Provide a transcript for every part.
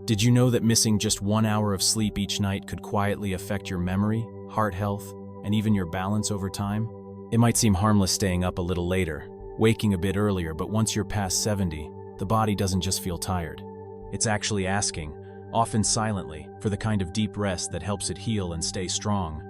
Did you know that missing just 1 hour of sleep each night could quietly affect your memory, heart health, and even your balance over time? It might seem harmless staying up a little later, waking a bit earlier, but once you're past 70, the body doesn't just feel tired. It's actually asking, often silently, for the kind of deep rest that helps it heal and stay strong.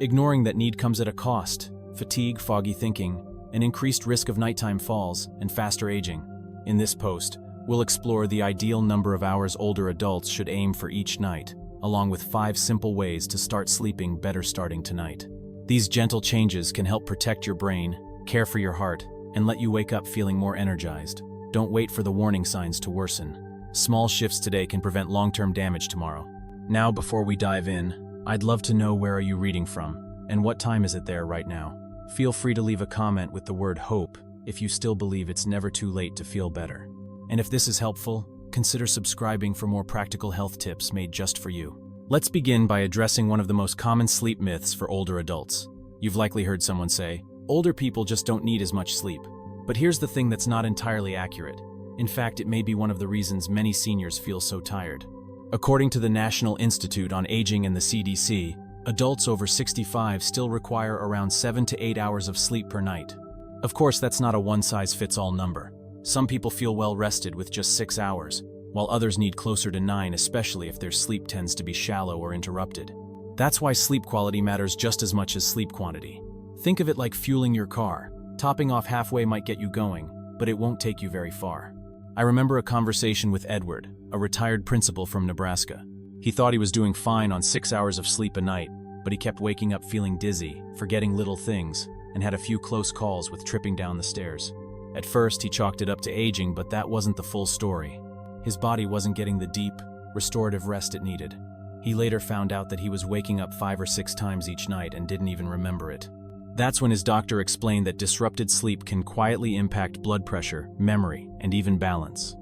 Ignoring that need comes at a cost: fatigue, foggy thinking, an increased risk of nighttime falls, and faster aging. In this post, we'll explore the ideal number of hours older adults should aim for each night, along with 5 simple ways to start sleeping better starting tonight. These gentle changes can help protect your brain, care for your heart, and let you wake up feeling more energized. Don't wait for the warning signs to worsen. Small shifts today can prevent long-term damage tomorrow. Now, before we dive in, I'd love to know, where are you reading from, and what time is it there right now? Feel free to leave a comment with the word HOPE if you still believe it's never too late to feel better. And if this is helpful, consider subscribing for more practical health tips made just for you. Let's begin by addressing one of the most common sleep myths for older adults. You've likely heard someone say, older people just don't need as much sleep. But here's the thing that's not entirely accurate. In fact, it may be one of the reasons many seniors feel so tired. According to the National Institute on Aging and the CDC, adults over 65 still require around 7 to 8 hours of sleep per night. Of course, that's not a one-size-fits-all number. Some people feel well rested with just 6 hours, while others need closer to 9, especially if their sleep tends to be shallow or interrupted. That's why sleep quality matters just as much as sleep quantity. Think of it like fueling your car. Topping off halfway might get you going, but it won't take you very far. I remember a conversation with Edward, a retired principal from Nebraska. He thought he was doing fine on 6 hours of sleep a night, but he kept waking up feeling dizzy, forgetting little things, and had a few close calls with tripping down the stairs. At first, he chalked it up to aging, but that wasn't the full story. His body wasn't getting the deep, restorative rest it needed. He later found out that he was waking up 5 or 6 times each night and didn't even remember it. That's when his doctor explained that disrupted sleep can quietly impact blood pressure, memory, and even balance.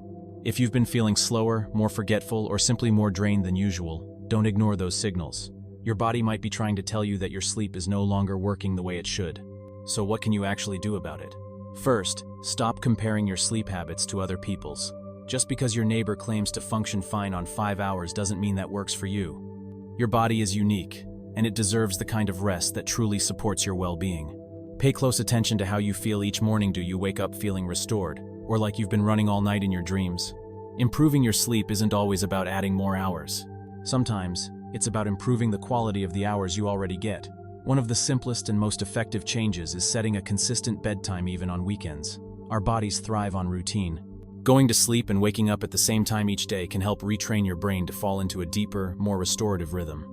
If you've been feeling slower, more forgetful, or simply more drained than usual, don't ignore those signals. Your body might be trying to tell you that your sleep is no longer working the way it should. So what can you actually do about it? First, stop comparing your sleep habits to other people's. Just because your neighbor claims to function fine on 5 hours doesn't mean that works for you. Your body is unique, and it deserves the kind of rest that truly supports your well-being. Pay close attention to how you feel each morning. Do you wake up feeling restored, or like you've been running all night in your dreams? Improving your sleep isn't always about adding more hours. Sometimes, it's about improving the quality of the hours you already get. One of the simplest and most effective changes is setting a consistent bedtime even on weekends. Our bodies thrive on routine. Going to sleep and waking up at the same time each day can help retrain your brain to fall into a deeper, more restorative rhythm.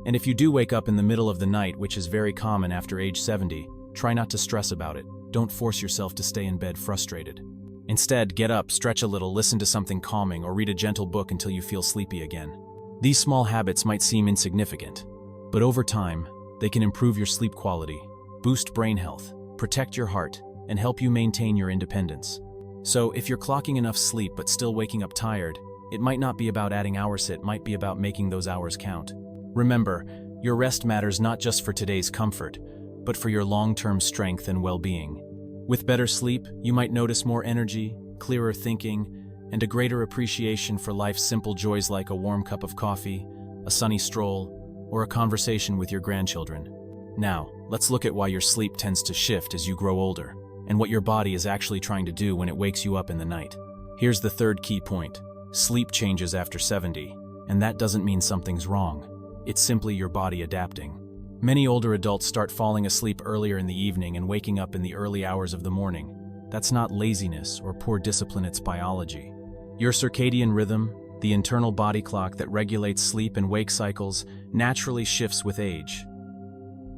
And if you do wake up in the middle of the night, which is very common after age 70, try not to stress about it. Don't force yourself to stay in bed frustrated. Instead, get up, stretch a little, listen to something calming, or read a gentle book until you feel sleepy again. These small habits might seem insignificant, but over time, they can improve your sleep quality, boost brain health, protect your heart, and help you maintain your independence. So, if you're clocking enough sleep but still waking up tired, it might not be about adding hours, it might be about making those hours count. Remember, your rest matters not just for today's comfort, but for your long-term strength and well-being. With better sleep, you might notice more energy, clearer thinking, and a greater appreciation for life's simple joys like a warm cup of coffee, a sunny stroll, or a conversation with your grandchildren. Now, let's look at why your sleep tends to shift as you grow older, and what your body is actually trying to do when it wakes you up in the night. Here's the third key point. Sleep changes after 70, and that doesn't mean something's wrong. It's simply your body adapting. Many older adults start falling asleep earlier in the evening and waking up in the early hours of the morning. That's not laziness or poor discipline, it's biology. Your circadian rhythm, the internal body clock that regulates sleep and wake cycles, naturally shifts with age.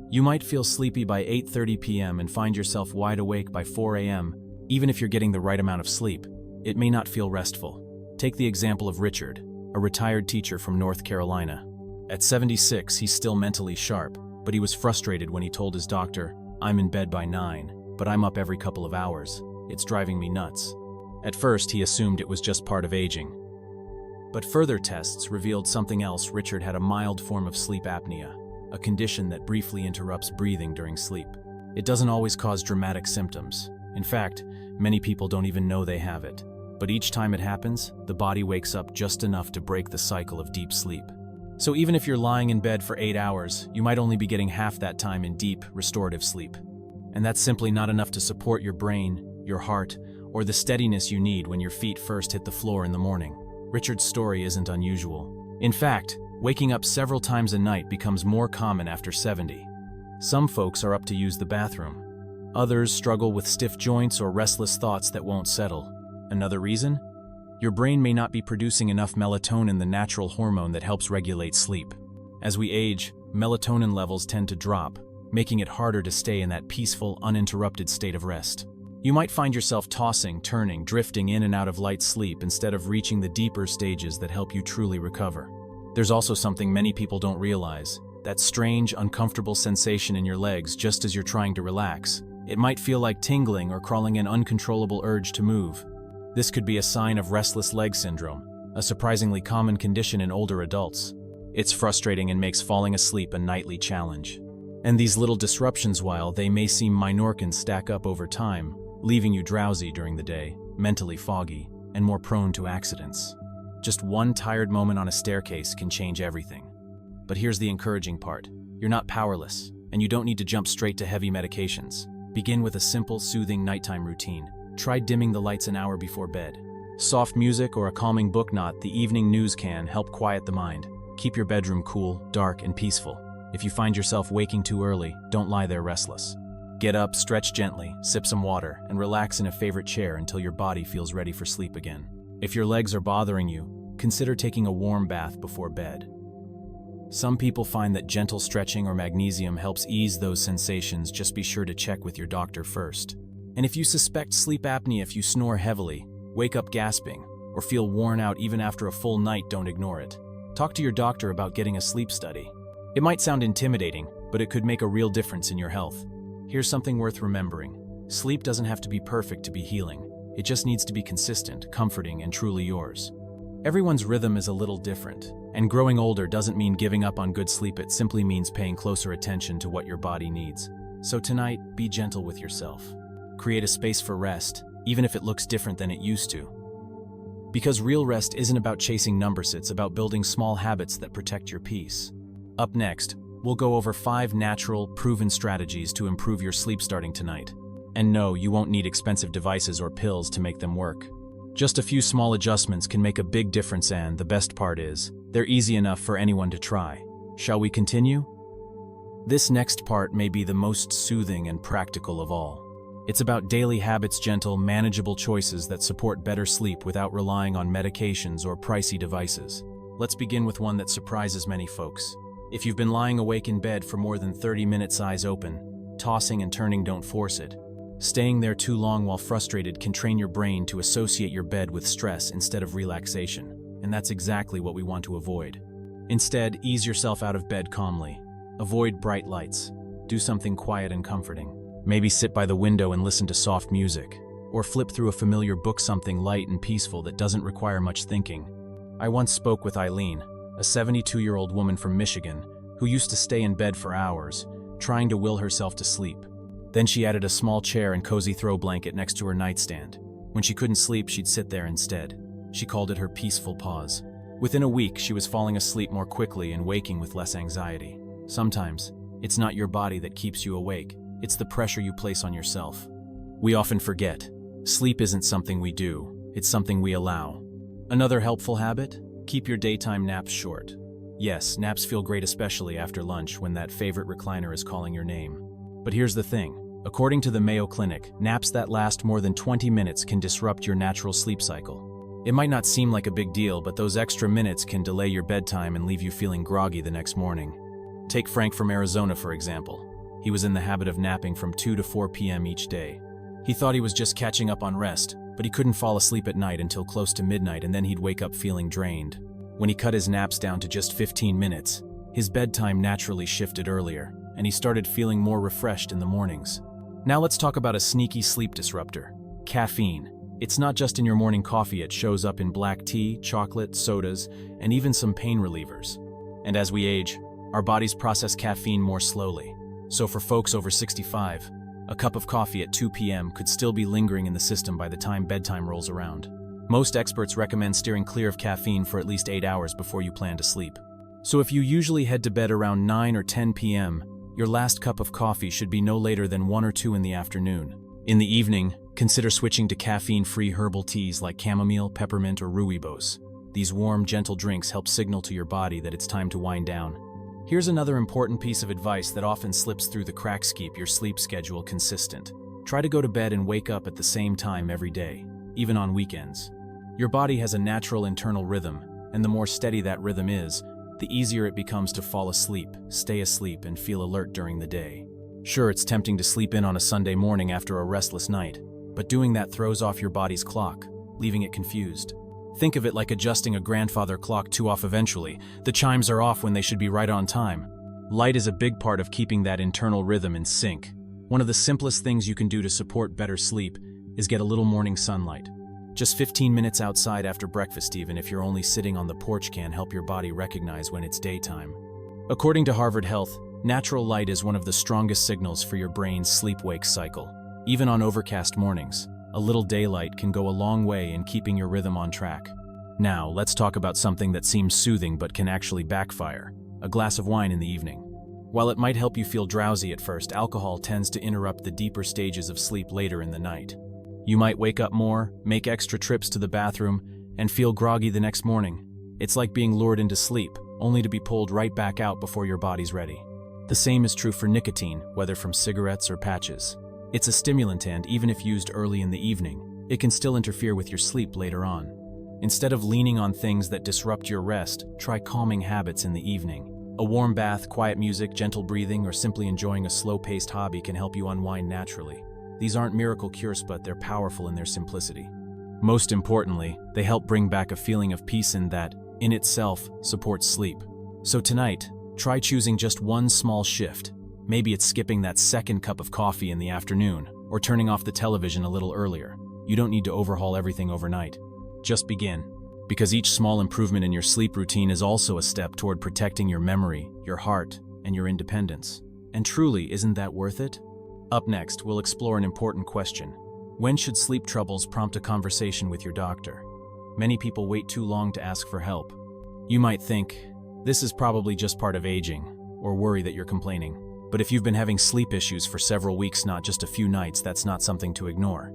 You might feel sleepy by 8:30 p.m. and find yourself wide awake by 4 a.m., even if you're getting the right amount of sleep. It may not feel restful. Take the example of Richard, a retired teacher from North Carolina. At 76, he's still mentally sharp, but he was frustrated when he told his doctor, "I'm in bed by 9, but I'm up every couple of hours. It's driving me nuts." At first, he assumed it was just part of aging. But further tests revealed something else. Richard had a mild form of sleep apnea, a condition that briefly interrupts breathing during sleep. It doesn't always cause dramatic symptoms. In fact, many people don't even know they have it. But each time it happens, the body wakes up just enough to break the cycle of deep sleep. So even if you're lying in bed for 8 hours, you might only be getting half that time in deep, restorative sleep. And that's simply not enough to support your brain, your heart, or the steadiness you need when your feet first hit the floor in the morning. Richard's story isn't unusual. In fact, waking up several times a night becomes more common after 70. Some folks are up to use the bathroom. Others struggle with stiff joints or restless thoughts that won't settle. Another reason? Your brain may not be producing enough melatonin, the natural hormone that helps regulate sleep. As we age, melatonin levels tend to drop, making it harder to stay in that peaceful, uninterrupted state of rest. You might find yourself tossing, turning, drifting in and out of light sleep instead of reaching the deeper stages that help you truly recover. There's also something many people don't realize, that strange, uncomfortable sensation in your legs just as you're trying to relax. It might feel like tingling or crawling an uncontrollable urge to move. This could be a sign of restless leg syndrome, a surprisingly common condition in older adults. It's frustrating and makes falling asleep a nightly challenge. And these little disruptions, while they may seem minor, can stack up over time, leaving you drowsy during the day, mentally foggy, and more prone to accidents. Just one tired moment on a staircase can change everything. But here's the encouraging part. You're not powerless, and you don't need to jump straight to heavy medications. Begin with a simple, soothing nighttime routine. Try dimming the lights an hour before bed. Soft music or a calming book, not the evening news, can help quiet the mind. Keep your bedroom cool, dark, and peaceful. If you find yourself waking too early, don't lie there restless. Get up, stretch gently, sip some water, and relax in a favorite chair until your body feels ready for sleep again. If your legs are bothering you, consider taking a warm bath before bed. Some people find that gentle stretching or magnesium helps ease those sensations. Just be sure to check with your doctor first. And if you suspect sleep apnea, if you snore heavily, wake up gasping, or feel worn out even after a full night, don't ignore it. Talk to your doctor about getting a sleep study. It might sound intimidating, but it could make a real difference in your health. Here's something worth remembering. Sleep doesn't have to be perfect to be healing. It just needs to be consistent, comforting, and truly yours. Everyone's rhythm is a little different, and growing older doesn't mean giving up on good sleep. It simply means paying closer attention to what your body needs. So tonight, be gentle with yourself. Create a space for rest, even if it looks different than it used to. Because real rest isn't about chasing numbers, it's about building small habits that protect your peace. Up next, we'll go over 5 natural, proven strategies to improve your sleep starting tonight. And no, you won't need expensive devices or pills to make them work. Just a few small adjustments can make a big difference, and the best part is, they're easy enough for anyone to try. Shall we continue? This next part may be the most soothing and practical of all. It's about daily habits, gentle, manageable choices that support better sleep without relying on medications or pricey devices. Let's begin with one that surprises many folks. If you've been lying awake in bed for more than 30 minutes, eyes open, tossing and turning, don't force it. Staying there too long while frustrated can train your brain to associate your bed with stress instead of relaxation, and that's exactly what we want to avoid. Instead, ease yourself out of bed calmly. Avoid bright lights. Do something quiet and comforting. Maybe sit by the window and listen to soft music, or flip through a familiar book, something light and peaceful that doesn't require much thinking. I once spoke with Eileen, a 72-year-old woman from Michigan, who used to stay in bed for hours, trying to will herself to sleep. Then she added a small chair and cozy throw blanket next to her nightstand. When she couldn't sleep, she'd sit there instead. She called it her peaceful pause. Within a week, she was falling asleep more quickly and waking with less anxiety. Sometimes, it's not your body that keeps you awake. It's the pressure you place on yourself. We often forget. Sleep isn't something we do, it's something we allow. Another helpful habit? Keep your daytime naps short. Yes, naps feel great, especially after lunch when that favorite recliner is calling your name. But here's the thing. According to the Mayo Clinic, naps that last more than 20 minutes can disrupt your natural sleep cycle. It might not seem like a big deal, but those extra minutes can delay your bedtime and leave you feeling groggy the next morning. Take Frank from Arizona, for example. He was in the habit of napping from 2 to 4 p.m. each day. He thought he was just catching up on rest, but he couldn't fall asleep at night until close to midnight, and then he'd wake up feeling drained. When he cut his naps down to just 15 minutes, his bedtime naturally shifted earlier, and he started feeling more refreshed in the mornings. Now let's talk about a sneaky sleep disruptor: caffeine. It's not just in your morning coffee, it shows up in black tea, chocolate, sodas, and even some pain relievers. And as we age, our bodies process caffeine more slowly. So for folks over 65, a cup of coffee at 2 p.m. could still be lingering in the system by the time bedtime rolls around. Most experts recommend steering clear of caffeine for at least 8 hours before you plan to sleep. So if you usually head to bed around 9 or 10 p.m., your last cup of coffee should be no later than 1 or 2 in the afternoon. In the evening, consider switching to caffeine-free herbal teas like chamomile, peppermint, or rooibos. These warm, gentle drinks help signal to your body that it's time to wind down. Here's another important piece of advice that often slips through the cracks: keep your sleep schedule consistent. Try to go to bed and wake up at the same time every day, even on weekends. Your body has a natural internal rhythm, and the more steady that rhythm is, the easier it becomes to fall asleep, stay asleep, and feel alert during the day. Sure, it's tempting to sleep in on a Sunday morning after a restless night, but doing that throws off your body's clock, leaving it confused. Think of it like adjusting a grandfather clock too off eventually. The chimes are off when they should be right on time. Light is a big part of keeping that internal rhythm in sync. One of the simplest things you can do to support better sleep is get a little morning sunlight. Just 15 minutes outside after breakfast, even if you're only sitting on the porch, can help your body recognize when it's daytime. According to Harvard Health, natural light is one of the strongest signals for your brain's sleep-wake cycle. Even on overcast mornings, a little daylight can go a long way in keeping your rhythm on track. Now, let's talk about something that seems soothing but can actually backfire: a glass of wine in the evening. While it might help you feel drowsy at first, alcohol tends to interrupt the deeper stages of sleep later in the night. You might wake up more, make extra trips to the bathroom, and feel groggy the next morning. It's like being lured into sleep, only to be pulled right back out before your body's ready. The same is true for nicotine, whether from cigarettes or patches. It's a stimulant, and even if used early in the evening, it can still interfere with your sleep later on. Instead of leaning on things that disrupt your rest, try calming habits in the evening. A warm bath, quiet music, gentle breathing, or simply enjoying a slow-paced hobby can help you unwind naturally. These aren't miracle cures, but they're powerful in their simplicity. Most importantly, they help bring back a feeling of peace that, in itself, supports sleep. So tonight, try choosing just one small shift. Maybe it's skipping that second cup of coffee in the afternoon, or turning off the television a little earlier. You don't need to overhaul everything overnight. Just begin. Because each small improvement in your sleep routine is also a step toward protecting your memory, your heart, and your independence. And truly, isn't that worth it? Up next, we'll explore an important question. When should sleep troubles prompt a conversation with your doctor? Many people wait too long to ask for help. You might think, this is probably just part of aging, or worry that you're complaining. But if you've been having sleep issues for several weeks, not just a few nights, that's not something to ignore.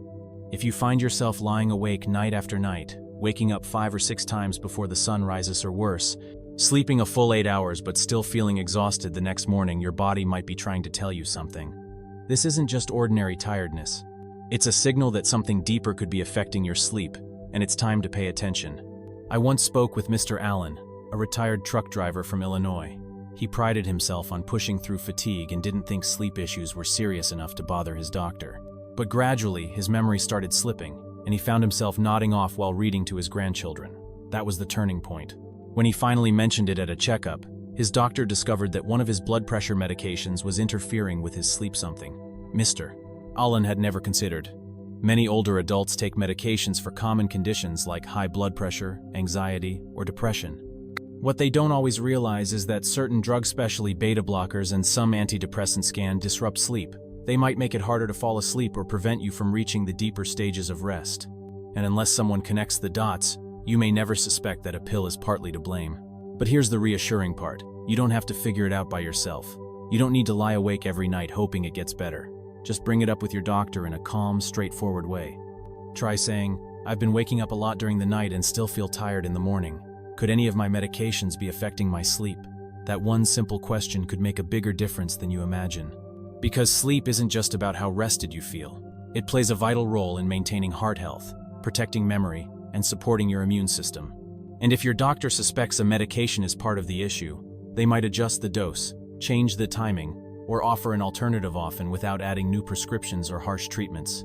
If you find yourself lying awake night after night, waking up 5 or 6 times before the sun rises, or worse, sleeping a full 8 hours but still feeling exhausted the next morning, your body might be trying to tell you something. This isn't just ordinary tiredness. It's a signal that something deeper could be affecting your sleep, and it's time to pay attention. I once spoke with Mr. Allen, a retired truck driver from Illinois. He prided himself on pushing through fatigue and didn't think sleep issues were serious enough to bother his doctor. But gradually, his memory started slipping, and he found himself nodding off while reading to his grandchildren. That was the turning point. When he finally mentioned it at a checkup, his doctor discovered that one of his blood pressure medications was interfering with his sleep. Something Mr. Allen had never considered. Many older adults take medications for common conditions like high blood pressure, anxiety, or depression. What they don't always realize is that certain drugs, especially beta blockers and some antidepressants, can disrupt sleep. They might make it harder to fall asleep or prevent you from reaching the deeper stages of rest. And unless someone connects the dots, you may never suspect that a pill is partly to blame. But here's the reassuring part. You don't have to figure it out by yourself. You don't need to lie awake every night hoping it gets better. Just bring it up with your doctor in a calm, straightforward way. Try saying, "I've been waking up a lot during the night and still feel tired in the morning. Could any of my medications be affecting my sleep?" That one simple question could make a bigger difference than you imagine. Because sleep isn't just about how rested you feel. It plays a vital role in maintaining heart health, protecting memory, and supporting your immune system. And if your doctor suspects a medication is part of the issue, they might adjust the dose, change the timing, or offer an alternative, often without adding new prescriptions or harsh treatments.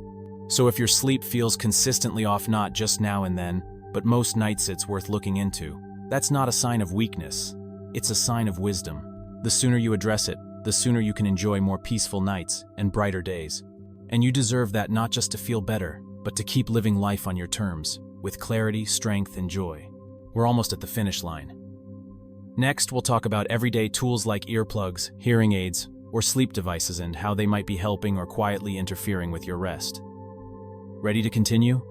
So if your sleep feels consistently off, not just now and then, but most nights, it's worth looking into. That's not a sign of weakness. It's a sign of wisdom. The sooner you address it, the sooner you can enjoy more peaceful nights and brighter days. And you deserve that, not just to feel better, but to keep living life on your terms, with clarity, strength, and joy. We're almost at the finish line. Next, we'll talk about everyday tools like earplugs, hearing aids, or sleep devices and how they might be helping or quietly interfering with your rest. Ready to continue?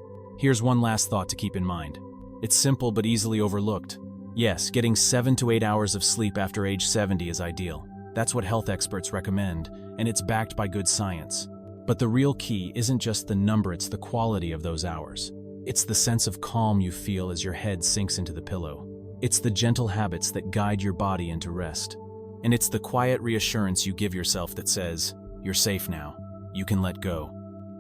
Here's one last thought to keep in mind. It's simple but easily overlooked. Yes, getting 7 to 8 hours of sleep after age 70 is ideal. That's what health experts recommend, and it's backed by good science. But the real key isn't just the number, it's the quality of those hours. It's the sense of calm you feel as your head sinks into the pillow. It's the gentle habits that guide your body into rest. And it's the quiet reassurance you give yourself that says, you're safe now. You can let go.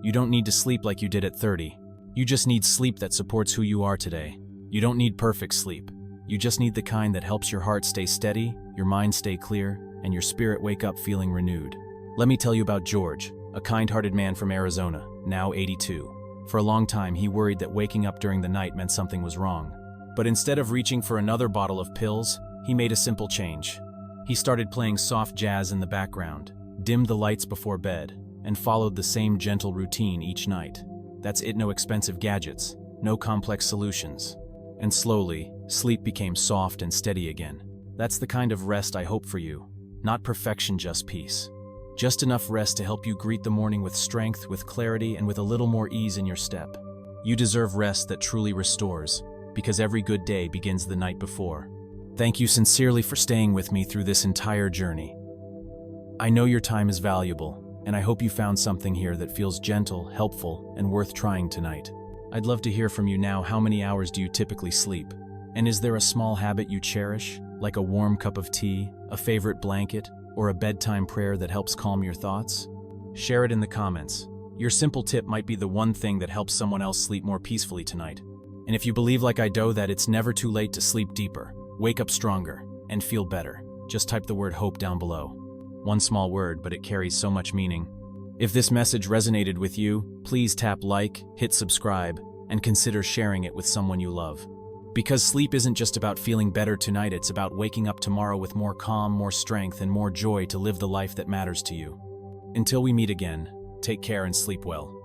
You don't need to sleep like you did at 30. You just need sleep that supports who you are today. You don't need perfect sleep. You just need the kind that helps your heart stay steady, your mind stay clear, and your spirit wake up feeling renewed. Let me tell you about George, a kind-hearted man from Arizona, now 82. For a long time, he worried that waking up during the night meant something was wrong. But instead of reaching for another bottle of pills, he made a simple change. He started playing soft jazz in the background, dimmed the lights before bed, and followed the same gentle routine each night. That's it, no expensive gadgets, no complex solutions. And slowly, sleep became soft and steady again. That's the kind of rest I hope for you. Not perfection, just peace. Just enough rest to help you greet the morning with strength, with clarity, and with a little more ease in your step. You deserve rest that truly restores, because every good day begins the night before. Thank you sincerely for staying with me through this entire journey. I know your time is valuable, and I hope you found something here that feels gentle, helpful, and worth trying tonight. I'd love to hear from you now. How many hours do you typically sleep? And is there a small habit you cherish, like a warm cup of tea, a favorite blanket, or a bedtime prayer that helps calm your thoughts? Share it in the comments. Your simple tip might be the one thing that helps someone else sleep more peacefully tonight. And if you believe like I do that it's never too late to sleep deeper, wake up stronger, and feel better, just type the word hope down below. One small word, but it carries so much meaning. If this message resonated with you, please tap like, hit subscribe, and consider sharing it with someone you love. Because sleep isn't just about feeling better tonight, it's about waking up tomorrow with more calm, more strength, and more joy to live the life that matters to you. Until we meet again, take care and sleep well.